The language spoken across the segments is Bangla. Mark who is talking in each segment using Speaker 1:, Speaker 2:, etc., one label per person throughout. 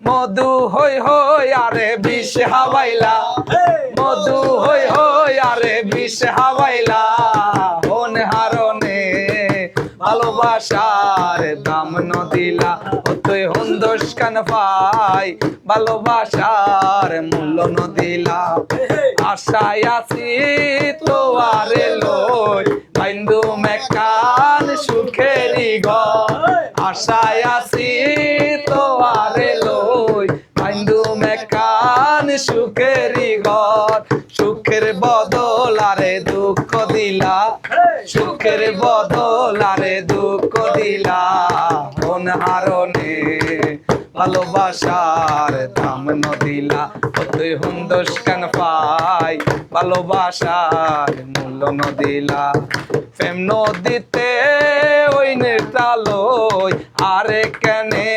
Speaker 1: মধু হই হই আরে বিষ হাওয়াইলা মধু হই হই আরে বিষ হাওয়াইলা হন হারনে ভালোবাসার দাম নদিলা তুই হন্দোষ কান পাই ভালোবাসার মূল্য নদিলা আশায় আছি তোয়ারে লই বাইন্দু মেকান সুখেরি ঘর আশায় আছি তোয়ারে লই বাইন্দু মেকান সুখেরি ঘর সুখের বদল আরে দুঃখ দিলা সুখের বদল আরে দুঃখ দিলা মন হারনে ভালোবাসার দাম নদিলা তুই হুন্দোষ কান পাই ভালোবাসার মূল্য নদিলা প্রেম নদীতে ওই নেতালই আরে কেনে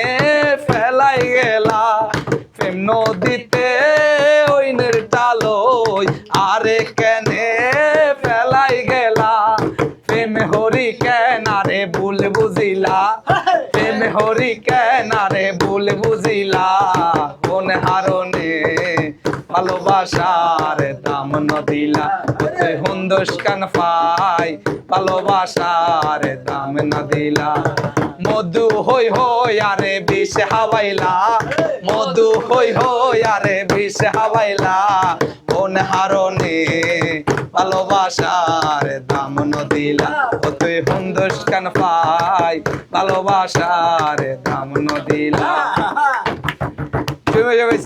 Speaker 1: ফেলাই গেলা প্রেম নদীতে ওই নেতালই আরে কেনে ফেলাই গেলা প্রেম হরি কেনারে ভুল বুঝিলা প্রেম হরি কেনারে ভুল বুঝিলা কোন হারনে ভালোবাসার দাম নদিলা তুই হুন্দোষ কান পাই ভালোবাসার দাম নদিলা মধু হই হই আরে বিষ হাওয়াইলা মধু হই হই আরে বিষ হাওয়াইলা কোন হারনে ভালোবাসার দাম নদিলা তুই হুন্দোষ কান পাই ভালোবাসার দাম নদিলা তুমি যাবে